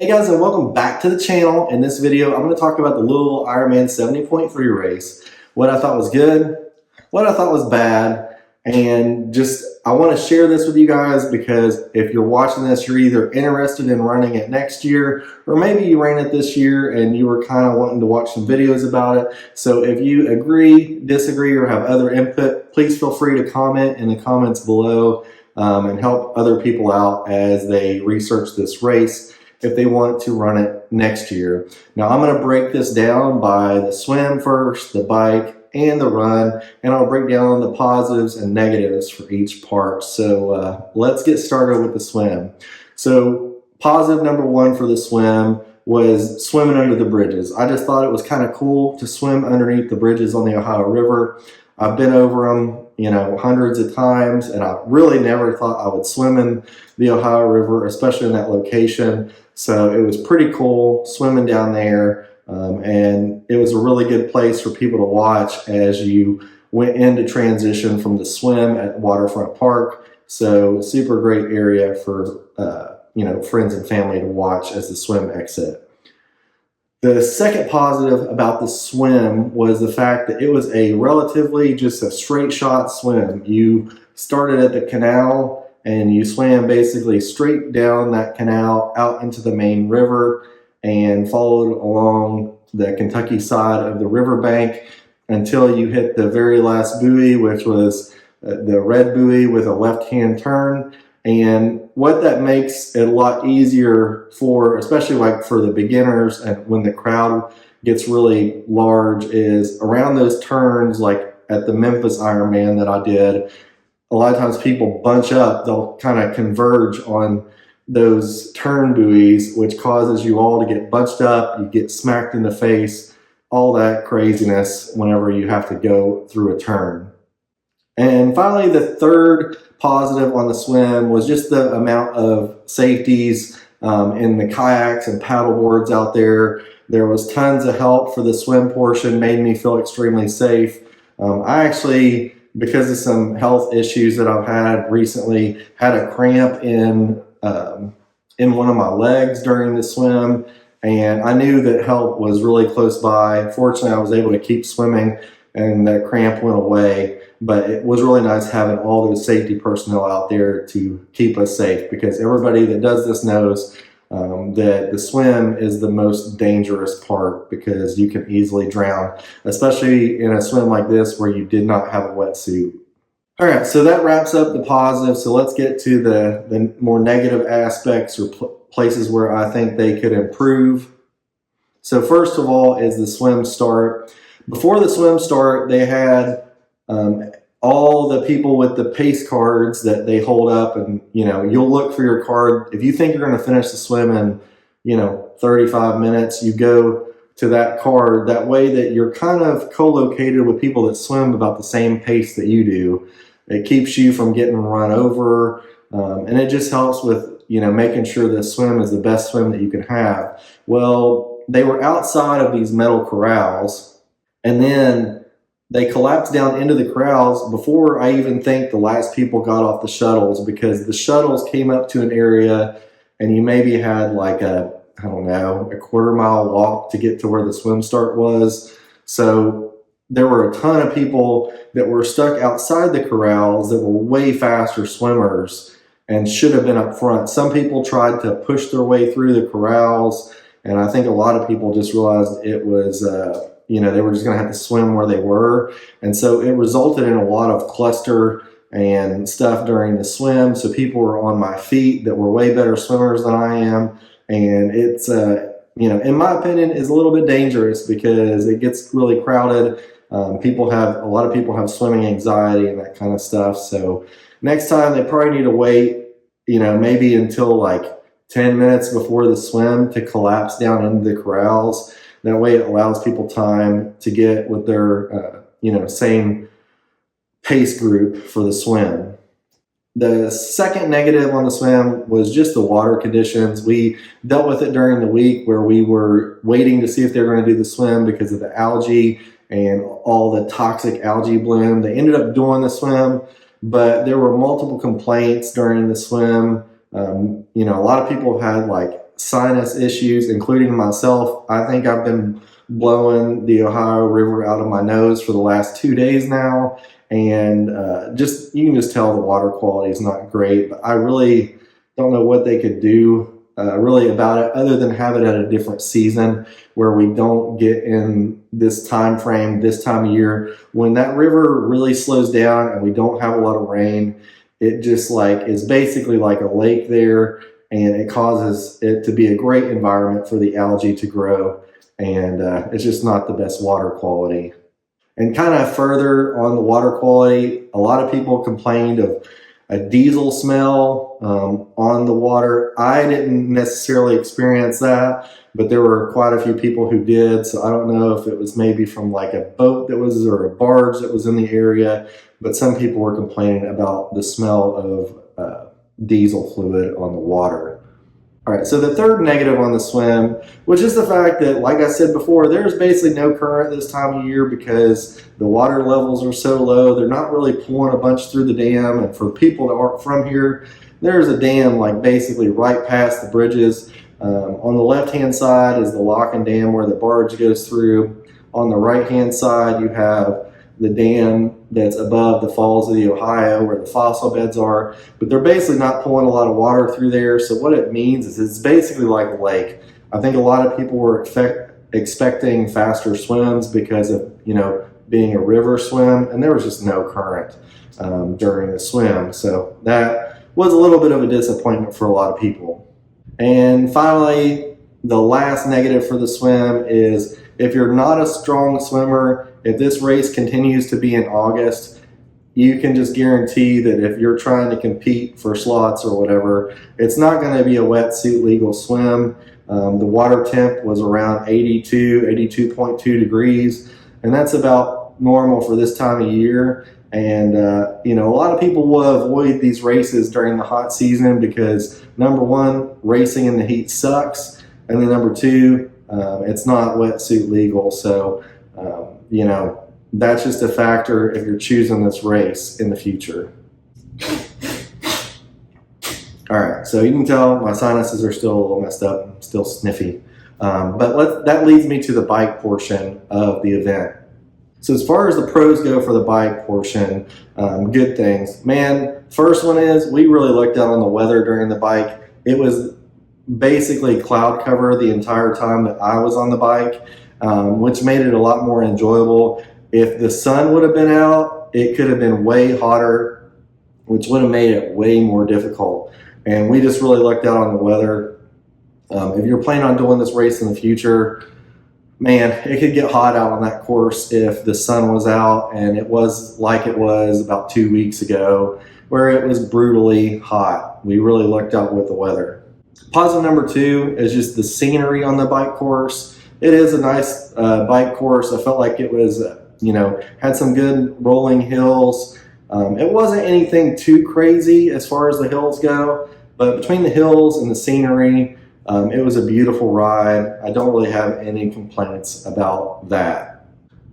Hey guys, and welcome back to the channel. In this video, I'm going to talk about the Louisville Ironman 70.3 race, what I thought was good, what I thought was bad, and just I want to share this with you guys because if you're watching this, you're either interested in running it next year, or maybe you ran it this year and you were kind of wanting to watch some videos about it. So if you agree, disagree, or have other input, please feel free to comment in the comments below and help other people out as they research this race if they want to run it next year. Now I'm going to break this down by the swim first, the bike, and the run, and I'll break down the positives and negatives for each part. So let's get started with the swim. So positive number one for the swim was swimming under the bridges. I just thought it was kind of cool to swim underneath the bridges on the Ohio River. I've been over them, hundreds of times, and I really never thought I would swim in the Ohio River, especially in that location. So it was pretty cool swimming down there, and it was a really good place for people to watch as you went into transition from the swim at Waterfront Park. So super great area for friends and family to watch as the swim exit. The second positive about the swim was the fact that it was a relatively just a straight shot swim. You started at the canal and you swam basically straight down that canal out into the main river and followed along the Kentucky side of the riverbank until you hit the very last buoy, which was the red buoy with a left-hand turn. And what that makes it a lot easier for, especially like for the beginners and when the crowd gets really large, is around those turns, like at the Memphis Ironman that I did, a lot of times people bunch up, they'll kind of converge on those turn buoys, which causes you all to get bunched up, you get smacked in the face, all that craziness whenever you have to go through a turn. And finally, the third positive on the swim was just the amount of safeties in the kayaks and paddle boards out there. There was tons of help for the swim portion, made me feel extremely safe. I actually, because of some health issues that I've had recently, had a cramp in one of my legs during the swim, and I knew that help was really close by. Fortunately, I was able to keep swimming and that cramp went away, but it was really nice having all those safety personnel out there to keep us safe, because everybody that does this knows that the swim is the most dangerous part because you can easily drown, especially in a swim like this where you did not have a wetsuit. All right, so that wraps up the positive. So let's get to the more negative aspects or places where I think they could improve. So first of all is the swim start. Before the swim start, they had all the people with the pace cards that they hold up, and you'll look for your card. If you think you're going to finish the swim in 35 minutes, you go to that card. That way that you're kind of co-located with people that swim about the same pace that you do. It keeps you from getting run over, and it just helps with making sure the swim is the best swim that you can have. Well, they were outside of these metal corrals, and then they collapsed down into the corrals before I even think the last people got off the shuttles, because the shuttles came up to an area and you maybe had like a quarter-mile walk to get to where the swim start was. So there were a ton of people that were stuck outside the corrals that were way faster swimmers and should have been up front. Some people tried to push their way through the corrals, and I think a lot of people just realized it was they were just going to have to swim where they were. And so it resulted in a lot of cluster and stuff during the swim. So people were on my feet that were way better swimmers than I am. And it's, in my opinion, is a little bit dangerous because it gets really crowded. A lot of people have swimming anxiety and that kind of stuff. So next time they probably need to wait, maybe until like 10 minutes before the swim to collapse down into the corrals. That way it allows people time to get with their, same pace group for the swim. The second negative on the swim was just the water conditions. We dealt with it during the week where we were waiting to see if they were going to do the swim because of the algae and all the toxic algae bloom. They ended up doing the swim, but there were multiple complaints during the swim. A lot of people had like sinus issues, including myself. I think I've been blowing the Ohio River out of my nose for the last 2 days now, and you can just tell the water quality is not great. But I really don't know what they could do really about it, other than have it at a different season where we don't get in this time frame, this time of year when that river really slows down and we don't have a lot of rain. It just like is basically like a lake there, and it causes it to be a great environment for the algae to grow, and it's just not the best water quality. And kind of further on the water quality, a lot of people complained of a diesel smell on the water. I didn't necessarily experience that, but there were quite a few people who did. So I don't know if it was maybe from like a boat that was, or a barge that was in the area, but some people were complaining about the smell of diesel fluid on the water. All right, so the third negative on the swim was just the fact that, like I said before, there's basically no current this time of year because the water levels are so low. They're not really pulling a bunch through the dam. And for people that aren't from here, there's a dam like basically right past the bridges. On the left-hand side is the lock and dam where the barge goes through. On the right-hand side, you have the dam that's above the falls of the Ohio where the fossil beds are, but they're basically not pulling a lot of water through there. So what it means is it's basically like a lake. I think a lot of people were expecting faster swims because of, you know, being a river swim, and there was just no current during the swim. So that was a little bit of a disappointment for a lot of people. And finally, the last negative for the swim is if you're not a strong swimmer, if this race continues to be in August, you can just guarantee that if you're trying to compete for slots or whatever, it's not going to be a wetsuit legal swim. The water temp was around 82.2 degrees, and that's about normal for this time of year. And you know, a lot of people will avoid these races during the hot season because, number one, racing in the heat sucks, and then number two, it's not wetsuit legal. So you know, that's just a factor if you're choosing this race in the future. All right, so you can tell my sinuses are still a little messed up, I'm still sniffy. But that leads me to the bike portion of the event. So as far as the pros go for the bike portion, good things. Man, first one is we really looked out on the weather during the bike. It was basically cloud cover the entire time that I was on the bike, which made it a lot more enjoyable. If the sun would have been out, it could have been way hotter, which would have made it way more difficult. And we just really lucked out on the weather. If you're planning on doing this race in the future, man, it could get hot out on that course if the sun was out, and it was like it was about 2 weeks ago, where it was brutally hot. We really lucked out with the weather. Positive number two is just the scenery on the bike course. It is a nice bike course. I felt like it was, you know, had some good rolling hills. It wasn't anything too crazy as far as the hills go, but between the hills and the scenery, it was a beautiful ride. I don't really have any complaints about that.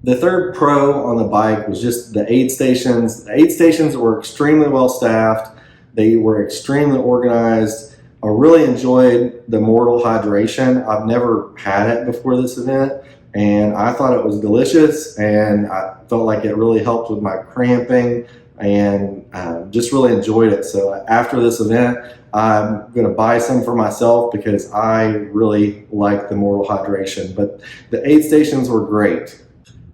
The third pro on the bike was just the aid stations. The aid stations were extremely well staffed. They were extremely organized. I really enjoyed the Mortal Hydration. I've never had it before this event, and I thought it was delicious, and I felt like it really helped with my cramping, and just really enjoyed it. So after this event, I'm going to buy some for myself because I really like the Mortal Hydration. But the aid stations were great.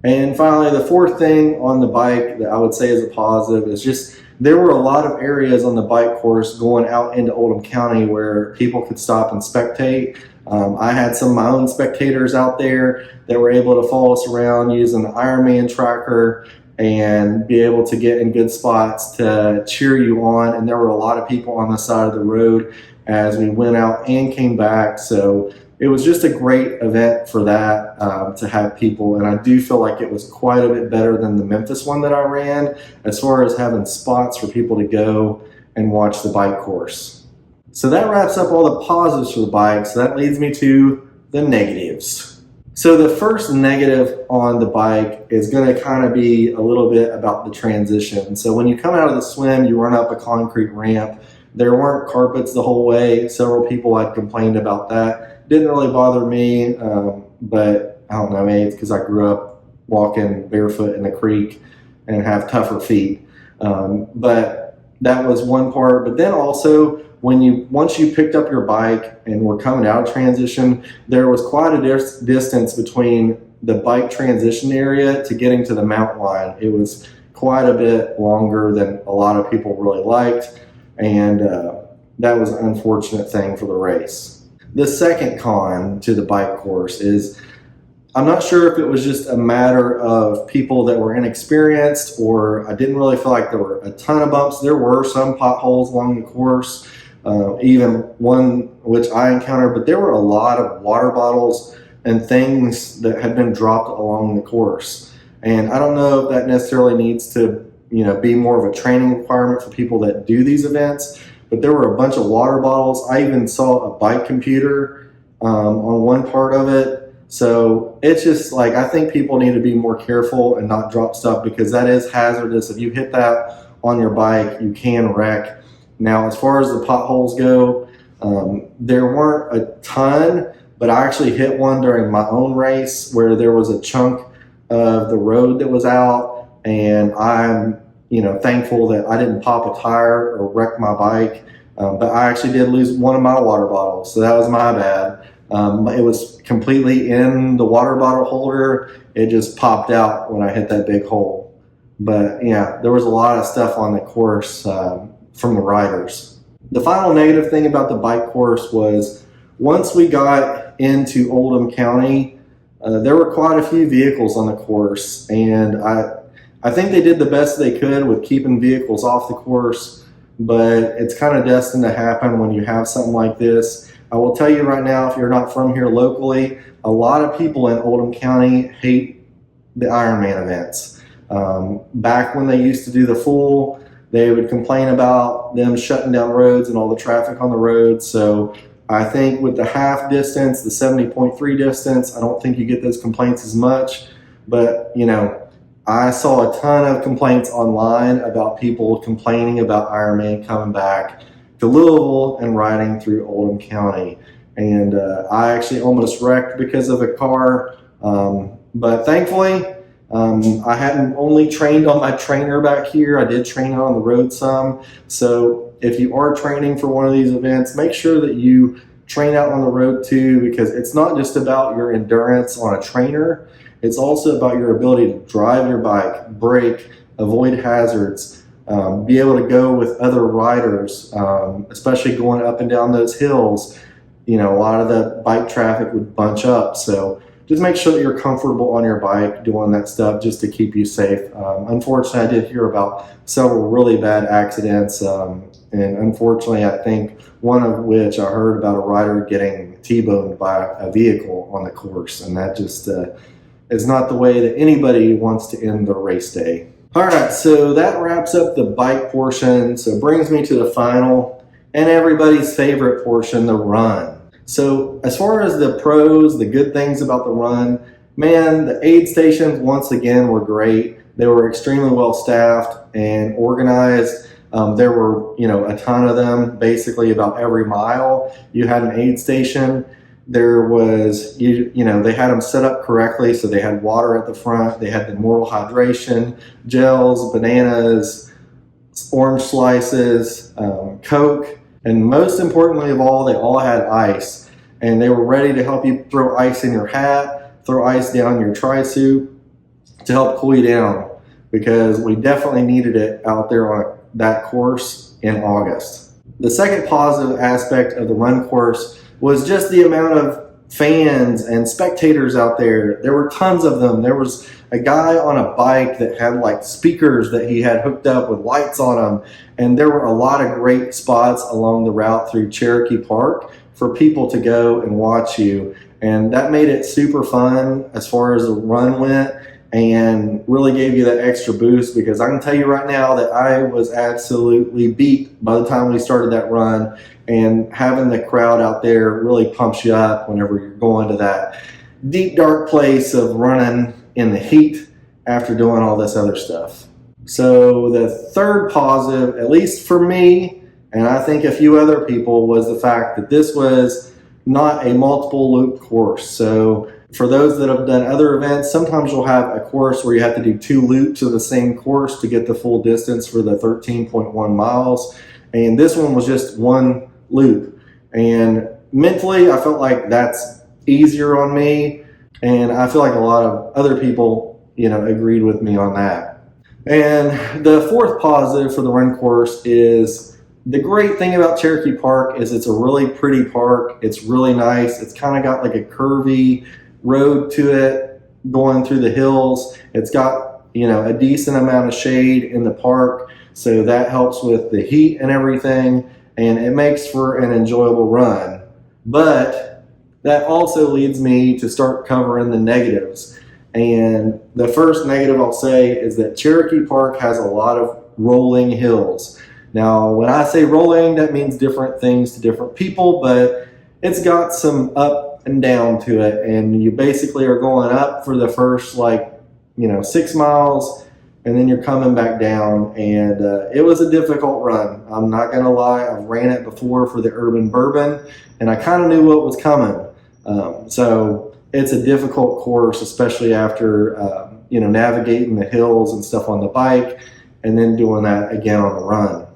And finally, the fourth thing on the bike that I would say is a positive is just there were a lot of areas on the bike course going out into Oldham County where people could stop and spectate. I had some of my own spectators out there that were able to follow us around using the IRONMAN tracker and be able to get in good spots to cheer you on. And there were a lot of people on the side of the road as we went out and came back. So it was just a great event for that, to have people. And I do feel like it was quite a bit better than the Memphis one that I ran as far as having spots for people to go and watch the bike course. So that wraps up all the positives for the bike. So that leads me to the negatives. So the first negative on the bike is going to kind of be a little bit about the transition. So when you come out of the swim, you run up a concrete ramp There weren't carpets the whole way. Several people had complained about that. Didn't really bother me, but I don't know, maybe it's because I grew up walking barefoot in the creek and have tougher feet. But that was one part. But then also, once you picked up your bike and were coming out of transition, there was quite a distance between the bike transition area to getting to the mountain line. It was quite a bit longer than a lot of people really liked, and that was an unfortunate thing for the race. The second con to the bike course is, I'm not sure if it was just a matter of people that were inexperienced, or I didn't really feel like there were a ton of bumps. There were some potholes along the course, even one which I encountered, but there were a lot of water bottles and things that had been dropped along the course. And I don't know if that necessarily needs to, be more of a training requirement for people that do these events, but there were a bunch of water bottles. I even saw a bike computer on one part of it. So it's just like, I think people need to be more careful and not drop stuff, because that is hazardous. If you hit that on your bike, you can wreck. Now, as far as the potholes go, there weren't a ton, but I actually hit one during my own race where there was a chunk of the road that was out, and I'm thankful that I didn't pop a tire or wreck my bike, but I actually did lose one of my water bottles, so that was my bad. It was completely in the water bottle holder. It just popped out when I hit that big hole. But yeah, there was a lot of stuff on the course from the riders. The final negative thing about the bike course was, once we got into Oldham County, there were quite a few vehicles on the course, and I think they did the best they could with keeping vehicles off the course, but it's kind of destined to happen when you have something like this. I will tell you right now, if you're not from here locally, a lot of people in Oldham County hate the Ironman events. Back when they used to do the full, they would complain about them shutting down roads and all the traffic on the roads. So I think with the half distance, the 70.3 distance, I don't think you get those complaints as much. But, I saw a ton of complaints online about people complaining about Ironman coming back to Louisville and riding through Oldham County. And I actually almost wrecked because of a car. But thankfully, I hadn't only trained on my trainer back here. I did train on the road some. So if you are training for one of these events, make sure that you train out on the road too, because it's not just about your endurance on a trainer. It's also about your ability to drive your bike, brake, avoid hazards, be able to go with other riders, especially going up and down those hills. A lot of the bike traffic would bunch up. So just make sure that you're comfortable on your bike doing that stuff just to keep you safe. Unfortunately, I did hear about several really bad accidents. And unfortunately, I think one of which I heard about a rider getting T-boned by a vehicle on the course. And that just is not the way that anybody wants to end their race day. All right, so that wraps up the bike portion. So it brings me to the final and everybody's favorite portion, the run. So as far as the pros, the good things about the run, man, the aid stations once again were great. They were extremely well staffed and organized. There were, a ton of them. Basically about every mile you had an aid station. There was, they had them set up correctly. So they had water at the front. They had the mortal hydration, gels, bananas, orange slices, Coke, and most importantly of all, they all had ice. And they were ready to help you throw ice in your hat, throw ice down your tri-suit to help cool you down, because we definitely needed it out there on that course in August. The second positive aspect of the run course was just the amount of fans and spectators out there. There were tons of them. There was a guy on a bike that had like speakers that he had hooked up with lights on them. And there were a lot of great spots along the route through Cherokee Park for people to go and watch you. And that made it super fun as far as the run went, and really gave you that extra boost, because I can tell you right now that I was absolutely beat by the time we started that run, and having the crowd out there really pumps you up whenever you're going to that deep, dark place of running in the heat after doing all this other stuff. So the third positive, at least for me, and I think a few other people, was the fact that this was not a multiple loop course. So for those that have done other events, sometimes you'll have a course where you have to do 2 loops of the same course to get the full distance for the 13.1 miles. And this one was just 1 loop. And mentally, I felt like that's easier on me. And I feel like a lot of other people, agreed with me on that. And the fourth positive for the run course is, the great thing about Cherokee Park is it's a really pretty park. It's really nice. It's kind of got like a curvy road to it going through the hills. It's got, a decent amount of shade in the park, so that helps with the heat and everything, and it makes for an enjoyable run. But that also leads me to start covering the negatives. And the first negative I'll say is that Cherokee Park has a lot of rolling hills. Now, when I say rolling, that means different things to different people, but it's got some up and down to it, and you basically are going up for the first 6 miles, and then you're coming back down, and it was a difficult run. I'm not going to lie, I've ran it before for the Urban Bourbon, and I kind of knew what was coming. So it's a difficult course, especially after navigating the hills and stuff on the bike, and then doing that again on the run.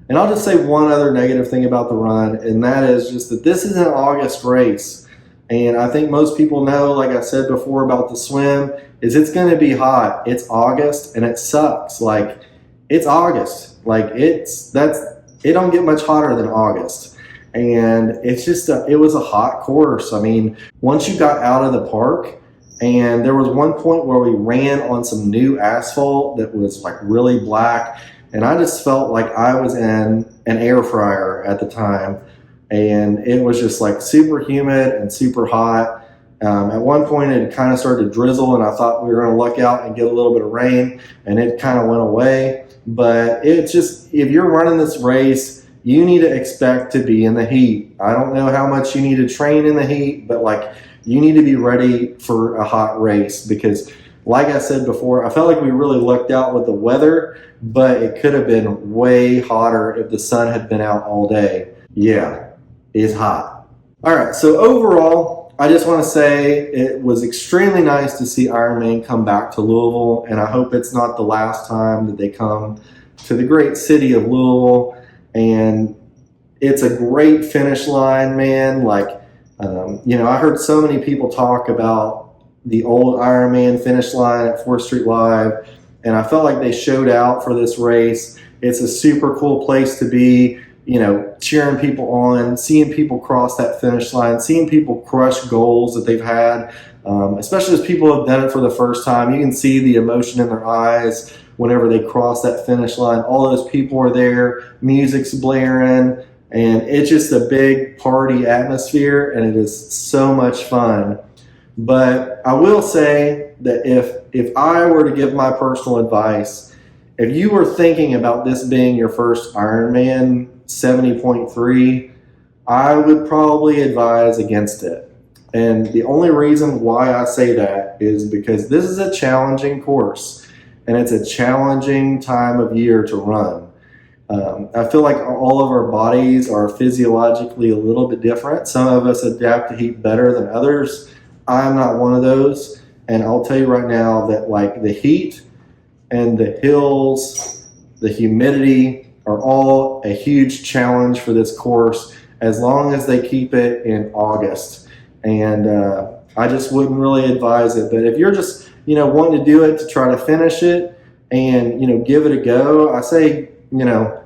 And I'll just say one other negative thing about the run, and that is just that this is an August race. And I think most people know, like I said before about the swim, is it's going to be hot. It's August, and it sucks. Like, it's August. It don't get much hotter than August. And it's just, it was a hot course. I mean, once you got out of the park, and there was one point where we ran on some new asphalt that was really black, and I just felt like I was in an air fryer at the time, and it was just super humid and super hot. At one point it kind of started to drizzle, and I thought we were going to luck out and get a little bit of rain, and it kind of went away. But it's just, if you're running this race, you need to expect to be in the heat. I don't know how much you need to train in the heat, but you need to be ready for a hot race, because like I said before, I felt like we really lucked out with the weather, but it could have been way hotter if the sun had been out all day. Yeah, it's hot. All right, so overall, I just want to say it was extremely nice to see Ironman come back to Louisville, and I hope it's not the last time that they come to the great city of Louisville. And it's a great finish line, man. I heard so many people talk about the old Ironman finish line at 4th Street Live, and I felt like they showed out for this race. It's a super cool place to be, cheering people on, seeing people cross that finish line, seeing people crush goals that they've had, especially as people have done it for the first time. You can see the emotion in their eyes whenever they cross that finish line. All those people are there, music's blaring, and it's just a big party atmosphere, and it is so much fun. But I will say that if I were to give my personal advice, if you were thinking about this being your first Ironman 70.3, I would probably advise against it. And the only reason why I say that is because this is a challenging course, and it's a challenging time of year to run. I feel like all of our bodies are physiologically a little bit different. Some of us adapt to heat better than others. I'm not one of those, and I'll tell you right now that the heat and the hills, the humidity are all a huge challenge for this course, as long as they keep it in August. And I just wouldn't really advise it. But if you're just wanting to do it to try to finish it and give it a go, I say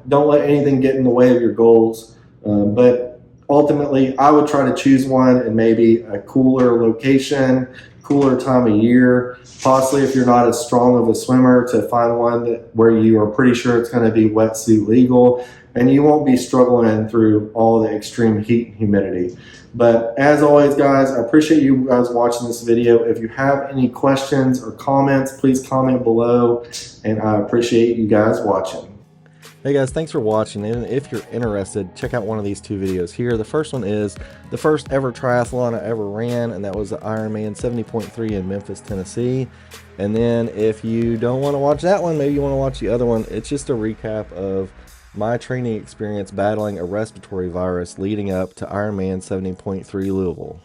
don't let anything get in the way of your goals. But ultimately, I would try to choose one in maybe a cooler location, cooler time of year. Possibly, if you're not as strong of a swimmer, to find one where you are pretty sure it's going to be wetsuit legal, and you won't be struggling through all the extreme heat and humidity. But as always, guys, I appreciate you guys watching this video. If you have any questions or comments, please comment below, and I appreciate you guys watching. Hey guys, thanks for watching, and if you're interested, check out one of these 2 videos here. The first one is the first ever triathlon I ever ran, and that was the Ironman 70.3 in Memphis, Tennessee. And then if you don't want to watch that one, maybe you want to watch the other one. It's just a recap of my training experience battling a respiratory virus leading up to Ironman 70.3 Louisville.